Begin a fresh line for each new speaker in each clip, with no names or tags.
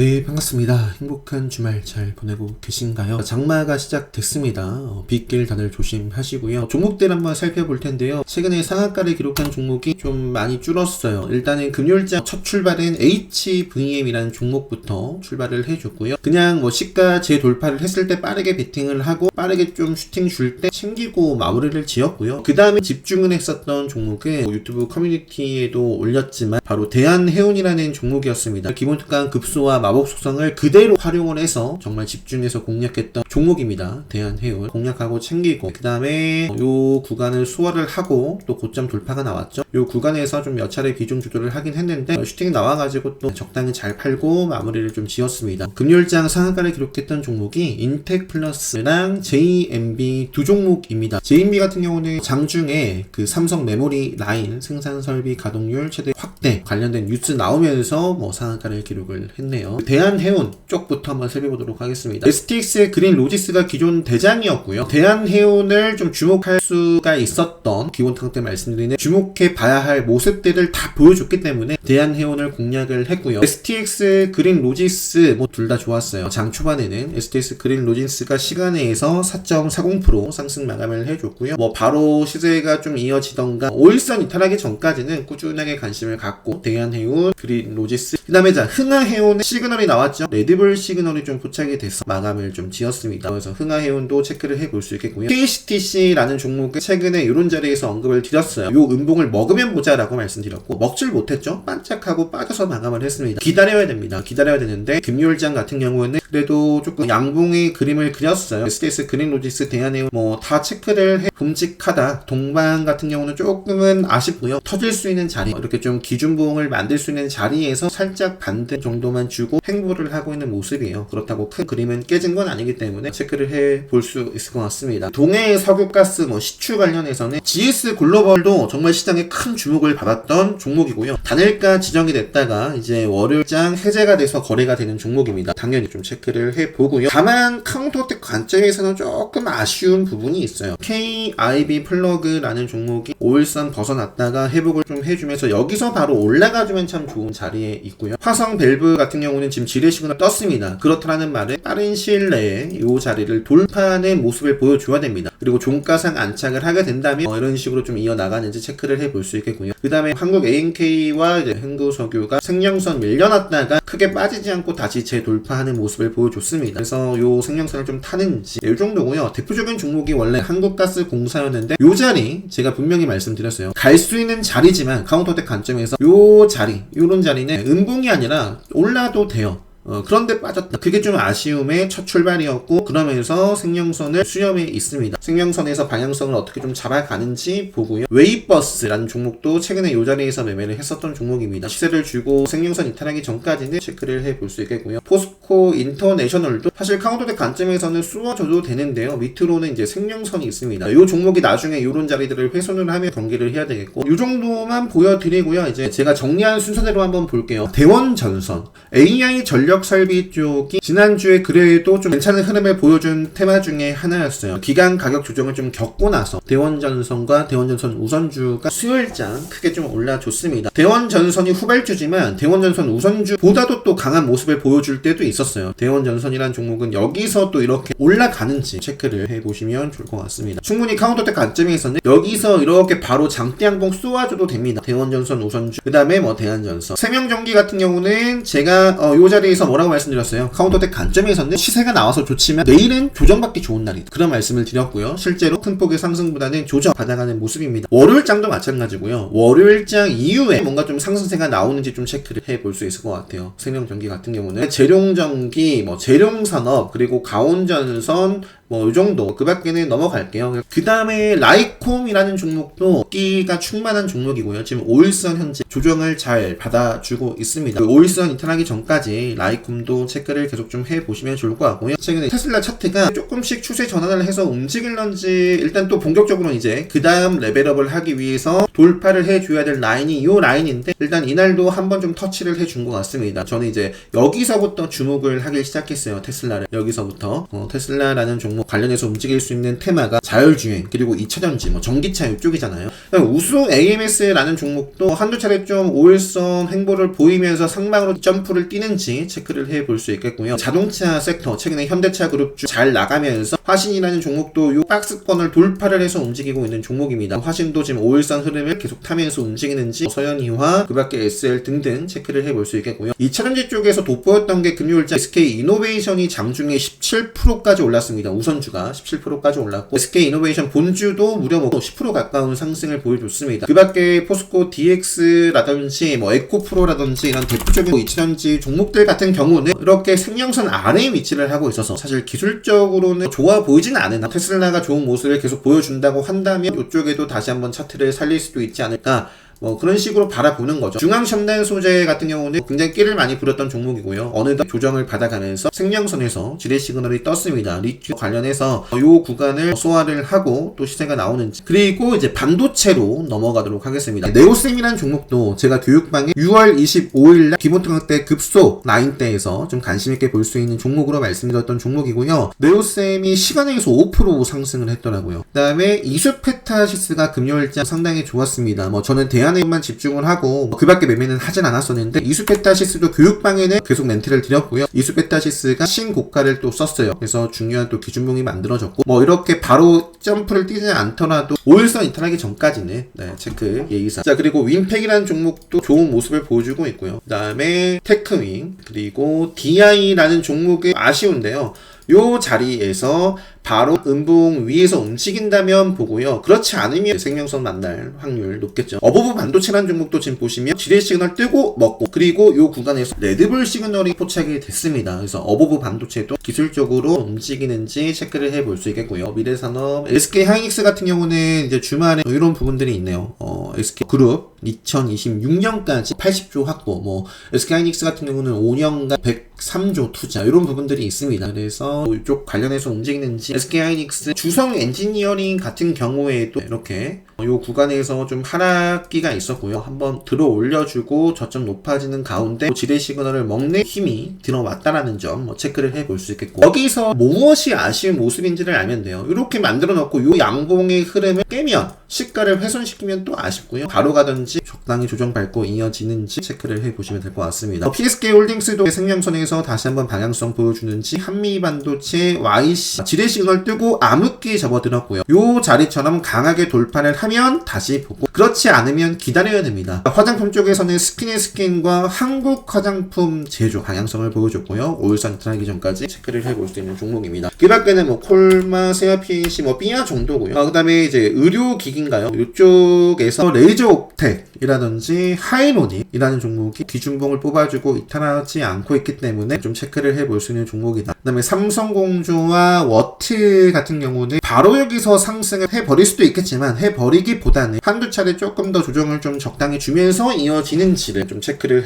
네, 반갑습니다. 행복한 주말 잘 보내고 계신가요? 장마가 시작됐습니다. 빗길 다들 조심하시고요. 종목들 한번 살펴볼 텐데요. 최근에 상한가를 기록한 종목이 좀 많이 줄었어요. 일단은 금요일장 첫 출발은 HVM이라는 종목부터 출발을 해줬고요. 그냥 뭐 시가 재돌파를 했을 때 빠르게 베팅을 하고 빠르게 좀 슈팅 줄 때 챙기고 마무리를 지었고요. 그 다음에 집중을 했었던 종목은 유튜브 커뮤니티에도 올렸지만 바로 대한해운이라는 종목이었습니다. 기본특강 급소와 마법 속성을 그대로 활용을 해서 정말 집중해서 공략했던 종목입니다. 대한해운 공략하고 챙기고 그 다음에 요 구간을 수월을 하고 또 고점 돌파가 나왔죠. 요 구간에서 좀 몇 차례 비중 조절을 하긴 했는데 슈팅이 나와가지고 또 적당히 잘 팔고 마무리를 좀 지었습니다. 금요일장 상한가를 기록했던 종목이 인텍플러스랑 JMB 두 종목입니다. JMB 같은 경우는 장중에 그 삼성 메모리 라인 생산 설비 가동률 최대 확대 관련된 뉴스 나오면서 뭐 상한가를 기록을 했네요. 대한해운 쪽부터 한번 살펴보도록 하겠습니다. STX 그린 로지스가 기존 대장이었고요. 대한해운을 좀 주목할 수가 있었던 기본특강 때 말씀드리는 주목해 봐야 할 모습들을 다 보여줬기 때문에 대한해운을 공략을 했고요. STX 그린 로지스 뭐 둘 다 좋았어요. 장 초반에는 STX 그린 로지스가 시간에서 4.40% 상승 마감을 해줬고요. 뭐 바로 시세가 좀 이어지던가 5일선 이탈하기 전까지는 꾸준하게 관심을 갖고 대한해운 그린 로지스 그 다음에 자 흥하해운의 시그널이 나왔죠. 레드불 시그널이 좀 포착이 돼서 마감을 좀 지었습니다. 그래서 흥하해운도 체크를 해볼 수 있겠고요. KCTC라는 종목은 최근에 이런 자리에서 언급을 드렸어요. 요 음봉을 먹으면 보자라고 말씀드렸고 먹질 못했죠. 반짝하고 빠져서 마감을 했습니다. 기다려야 됩니다. 기다려야 되는데 금요일장 같은 경우에는 그래도 조금 양봉의 그림을 그렸어요. STS 그린로지스 대한해운 뭐 다 체크를 해 봄직하다. 동방 같은 경우는 조금은 아쉽고요. 터질 수 있는 자리 이렇게 좀 기준봉을 만들 수 있는 자리에서 살짝 반대 정도만 주고 횡보를 하고 있는 모습이에요. 그렇다고 큰 그림은 깨진 건 아니기 때문에 체크를 해 볼 수 있을 것 같습니다. 동해 석유가스 뭐 시추 관련해서는 GS 글로벌도 정말 시장에 큰 주목을 받았던 종목이고요. 단일가 지정이 됐다가 이제 월요일장 해제가 돼서 거래가 되는 종목입니다. 당연히 좀 체크를 해 보고요. 다만 카운터텍 관점에서는 조금 아쉬운 부분이 있어요. KIB 플러그라는 종목이 5일선 벗어났다가 회복을 좀 해주면서 여기서 바로 올라가주면 참 좋은 자리에 있고요. 화성 밸브 같은 경우는 지금 지뢰 시그널 떴습니다. 그렇다는 말은 빠른 시일 내에 이 자리를 돌파하는 모습을 보여줘야 됩니다. 그리고 종가상 안착을 하게 된다면 이런 식으로 좀 이어나가는지 체크를 해볼 수 있겠고요. 그 다음에 한국 ANK와 이제 흥구석유가 생명선 밀려났다가 크게 빠지지 않고 다시 재돌파하는 모습을 보여줬습니다. 그래서 이 생명선을 좀 타는지 이 정도고요. 대표적인 종목이 원래 한국가스공사였는데 이 자리 제가 분명히 말씀드렸어요. 갈 수 있는 자리지만 카운터텍 관점에서 이 자리 이런 자리는 음봉이 아니라 올라도 돼요. 그런데 빠졌다. 그게 좀 아쉬움의 첫 출발이었고 그러면서 생명선을 수렴해 있습니다. 생명선에서 방향성을 어떻게 좀 잡아가는지 보고요. 웨이버스라는 종목도 최근에 이 자리에서 매매를 했었던 종목입니다. 시세를 주고 생명선 이탈하기 전까지는 체크를 해볼 수 있겠고요. 포스코 인터내셔널도 사실 카운터텍 관점에서는 쏘아줘도 되는데요. 밑으로는 이제 생명선이 있습니다. 이 종목이 나중에 이런 자리들을 훼손을 하며 경기를 해야 되겠고 이 정도만 보여드리고요. 이제 제가 정리한 순서대로 한번 볼게요. 대원전선 AI 전력 설비 쪽이 지난주에 그래도 좀 괜찮은 흐름을 보여준 테마 중에 하나였어요. 기간 가격 조정을 좀 겪고 나서 대원전선과 대원전선 우선주가 수요일장 크게 좀 올라줬습니다. 대원전선이 후발주지만 대원전선 우선주보다도 또 강한 모습을 보여줄 때도 있었어요. 대원전선이란 종목은 여기서 또 이렇게 올라가는지 체크를 해보시면 좋을 것 같습니다. 충분히 카운터텍 관점에서는 여기서 이렇게 바로 장대양봉 쏘아줘도 됩니다. 대원전선 우선주 그 다음에 뭐 대한전선 세명전기 같은 경우는 제가 요 자리에서 뭐라고 말씀드렸어요. 카운터텍 관점에서는 시세가 나와서 좋지만 내일은 조정받기 좋은 날이다. 그런 말씀을 드렸고요. 실제로 큰 폭의 상승보다는 조정 받아가는 모습입니다. 월요일장도 마찬가지고요. 월요일장 이후에 뭔가 좀 상승세가 나오는지 좀 체크를 해볼 수 있을 것 같아요. 생명전기 같은 경우는 재룡전기, 뭐 재룡산업 그리고 가온전선 뭐 이 정도 그 밖에는 넘어갈게요. 그 다음에 라이콤이라는 종목도 끼가 충만한 종목이고요. 지금 5일선 현재 조정을 잘 받아주고 있습니다. 그 5일선 이탈하기 전까지 라이콤도 체크를 계속 좀 해보시면 좋을 것 같고요. 최근에 테슬라 차트가 조금씩 추세 전환을 해서 움직일런지 일단 또 본격적으로 이제 그 다음 레벨업을 하기 위해서 돌파를 해줘야 될 라인이 이 라인인데 일단 이날도 한번 좀 터치를 해준 것 같습니다. 저는 이제 여기서부터 주목을 하기 시작했어요. 테슬라를 여기서부터 테슬라라는 종목 뭐 관련해서 움직일 수 있는 테마가 자율주행 그리고 2차전지 뭐 전기차 이쪽이잖아요. 우수 AMS라는 종목도 한두 차례 좀 5일선 횡보를 보이면서 상방으로 점프를 뛰는지 체크를 해볼 수 있겠고요. 자동차 섹터 최근에 현대차 그룹 잘 나가면서 화신이라는 종목도 요 박스권을 돌파를 해서 움직이고 있는 종목입니다. 화신도 지금 5일선 흐름을 계속 타면서 움직이는지 서현이와 그 밖에 SL 등등 체크를 해볼 수 있겠고요. 2차전지 쪽에서 돋보였던 게 금요일자 SK이노베이션이 장중에 17%까지 올랐습니다. 우선주가 17%까지 올랐고 SK이노베이션 본주도 무려 10% 가까운 상승을 보여줬습니다. 그 밖에 포스코 DX라든지 뭐 에코프로라든지 이런 대표적인 2차전지 종목들 같은 경우는 이렇게 생명선 아래에 위치를 하고 있어서 사실 기술적으로는 좋아 보이지는 않으나 테슬라가 좋은 모습을 계속 보여준다고 한다면 이쪽에도 다시 한번 차트를 살릴 수도 있지 않을까, 뭐 그런 식으로 바라보는 거죠. 중앙첨단 소재 같은 경우는 굉장히 끼를 많이 부렸던 종목이고요. 어느덧 조정을 받아가면서 생명선에서 지뢰 시그널이 떴습니다. 리튬 관련해서 이 구간을 소화를 하고 또 시세가 나오는지. 그리고 이제 반도체로 넘어가도록 하겠습니다. 네오셈이라는 종목도 제가 교육방에 6월 25일날 기본통학 때 급소 라인대에서 좀 관심있게 볼 수 있는 종목으로 말씀드렸던 종목이고요. 네오셈이 시간에 의해서 5% 상승을 했더라고요. 그 다음에 이수페타시스가 금요일자 상당히 좋았습니다. 뭐 저는 대안에만 집중을 하고 그 밖에 매매는 하진 않았었는데, 이수페타시스도 교육방에는 계속 멘트를 드렸고요. 이수페타시스가 신고가를 또 썼어요. 그래서 중요한 또 기준봉이 만들어졌고, 뭐 이렇게 바로 점프를 뛰지 않더라도 5일선 이탈하기 전까지는 체크 예의상. 자, 그리고 윈팩이라는 종목도 좋은 모습을 보여주고 있고요. 그 다음에 테크윙, 그리고 DI라는 종목이 아쉬운데요. 요 자리에서 바로 음봉 위에서 움직인다면 보고요. 그렇지 않으면 생명선 만날 확률 높겠죠. 어버브 반도체라는 종목도 지금 보시면 지뢰 시그널 뜨고 먹고, 그리고 요 구간에서 레드불 시그널이 포착이 됐습니다. 그래서 어버브 반도체도 기술적으로 움직이는지 체크를 해볼 수 있겠고요. 미래산업, SK하이닉스 같은 경우는 이제 주말에 이런 부분들이 있네요. SK그룹 2026년까지 80조 확보, 뭐 SK하이닉스 같은 경우는 5년간 103조 투자, 이런 부분들이 있습니다. 그래서 이쪽 관련해서 움직이는지, SK하이닉스 주성 엔지니어링 같은 경우에도 이렇게 이 구간에서 좀 하락기가 있었고요. 한번 들어 올려주고 저점 높아지는 가운데 지뢰 시그널을 먹는 힘이 들어왔다라는 점 체크를 해볼 수 있겠고, 여기서 무엇이 아쉬운 모습인지를 알면 돼요. 이렇게 만들어 놓고 이 양봉의 흐름을 깨면, 시가를 훼손시키면 또 아쉽고요. 바로 가든지 적당히 조정 밟고 이어지는지 체크를 해보시면 될 것 같습니다. PSK홀딩스도 생명선에서 다시 한번 방향성 보여주는지, 한미반도체, YC 지뢰 시그널 뜨고 암흑기 접어들었고요. 이 자리처럼 강하게 돌파를 하면 다시 보고, 그렇지 않으면 기다려야 됩니다. 화장품 쪽에서는 스킨앤스킨과 한국 화장품 제조 방향성을 보여줬고요. 5일선 이탈하기 전까지 체크를 해볼 수 있는 종목입니다. 그 밖에는 뭐 콜마, 세아PNC, 뭐 삐아 정도고요. 그 다음에 이제 의료기기인가요? 이쪽에서 레이저옵텍이라든지 하이로닉이라는 종목이 기준봉을 뽑아주고 이탈하지 않고 있기 때문에 좀 체크를 해볼 수 있는 종목이다. 그 다음에 삼성공조와 워트 같은 경우는 바로 여기서 상승을 해버릴 수도 있겠지만, 해버리기보다는 한두 차례 조금 더 조정을 좀 적당히 주면서 이어지는지를 좀 체크를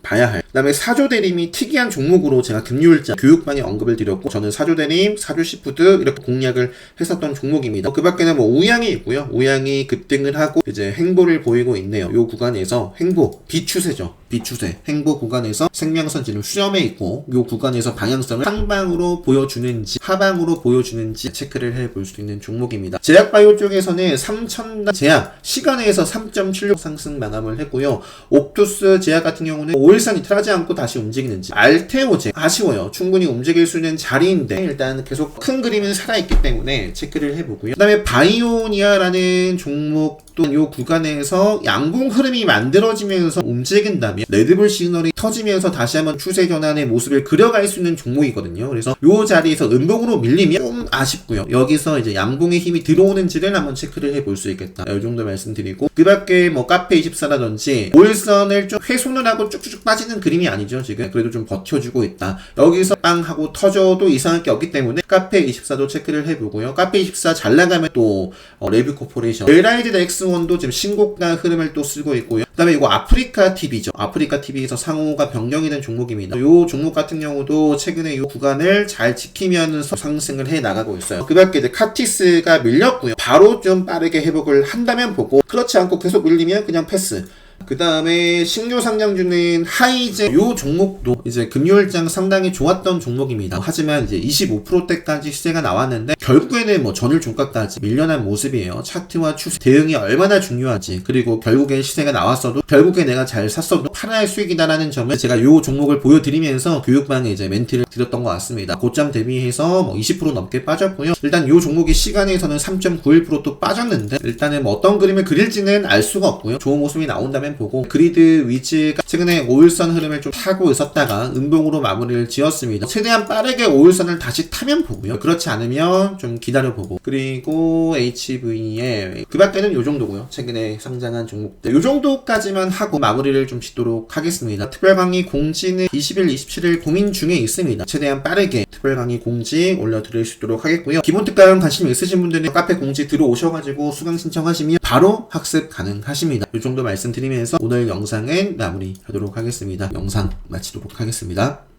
봐야 할. 그 다음에 사조대림이 특이한 종목으로 제가 금요일자 교육방에 언급을 드렸고, 저는 사조대림, 사조시푸드 이렇게 공략을 했었던 종목입니다. 그 밖에는 뭐 우양이 있고요. 우양이 급등을 하고 이제 횡보를 보이고 있네요. 요 구간에서 횡보, 비추세죠. 비추세, 횡보 구간에서 생명선 지금 수렴해 있고, 요 구간에서 방향성을 상방으로 보여주는지 하방으로 보여주는지 체크를 해볼 수 있는 종목입니다. 제약바이오 쪽에서는 3,000단 제약 시간에서 3.76 상승 마감을 했고요. 옵투스 제약 같은 경우는 5일선 이탈하지 않고 다시 움직이는지, 알테오제 아쉬워요. 충분히 움직일 수 있는 자리인데 일단 계속 큰 그림은 살아있기 때문에 체크를 해보고요. 그 다음에 바이오니아라는 종목도 이 구간에서 양봉 흐름이 만들어지면서 움직인다면 레드불 시그널이 터지면서 다시 한번 추세 전환의 모습을 그려갈 수 있는 종목이거든요. 그래서 이 자리에서 음봉으로 밀리면 좀 아쉽고요. 여기서 이제 양봉의 힘이 들어오는지를 한번 체크를 해볼 수 있겠다. 이 정도 말씀드리고, 그 밖에 뭐 카페24라든지 5일선을 좀 훼손을 하고 쭉쭉 빠지는 그림이 아니죠. 지금 그래도 좀 버텨주고 있다. 여기서 빵 하고 터져도 이상할 게 없기 때문에 카페24도 체크를 해보고요. 카페24 잘 나가면 또 레뷰코퍼레이션, 웰라이드 X1도 지금 신고가 흐름을 또 쓰고 있고요. 그 다음에 이거 아프리카 TV죠. 아프리카 TV에서 상호가 변경이 된 종목입니다. 이 종목 같은 경우도 최근에 이 구간을 잘 지키면서 상승을 해 나가고 있어요. 그 밖에 이제 카티스가 밀렸고요. 바로 좀 빠르게 회복을 한다면 보고, 그렇지 않고 계속 밀리면 그냥 패스. 그 다음에 신규 상장 중인 하이젠 요 종목도 이제 금요일장 상당히 좋았던 종목입니다. 하지만 이제 25%대까지 시세가 나왔는데 결국에는 뭐 전일 종가까지 밀려난 모습이에요. 차트와 추세 대응이 얼마나 중요하지. 그리고 결국엔 시세가 나왔어도 결국에 내가 잘 샀어도 팔아야 수익이다라는 점을 제가 요 종목을 보여드리면서 교육방에 이제 멘트를 드렸던 것 같습니다. 고점 대비해서 뭐 20% 넘게 빠졌고요. 일단 요 종목이 시간에서는 3.91%또 빠졌는데 일단은 뭐 어떤 그림을 그릴지는 알 수가 없고요. 좋은 모습이 나온다면 보고 그리드 위즈가 최근에 5일선 흐름을 좀 타고 있었다가 음봉으로 마무리를 지었습니다. 최대한 빠르게 5일선을 다시 타면 보고요. 그렇지 않으면 좀 기다려보고 그리고 HVM 그 밖에는 요 정도고요. 최근에 상장한 종목들 요 정도까지만 하고 마무리를 좀 짓도록 하겠습니다. 특별 강의 공지는 20일, 27일 고민 중에 있습니다. 최대한 빠르게 특별 강의 공지 올려드릴 수 있도록 하겠고요. 기본 특강 관심 있으신 분들은 카페 공지 들어오셔가지고 수강 신청하시면 바로 학습 가능하십니다. 이 정도 말씀드리면서 오늘 영상은 마무리하도록 하겠습니다. 영상 마치도록 하겠습니다.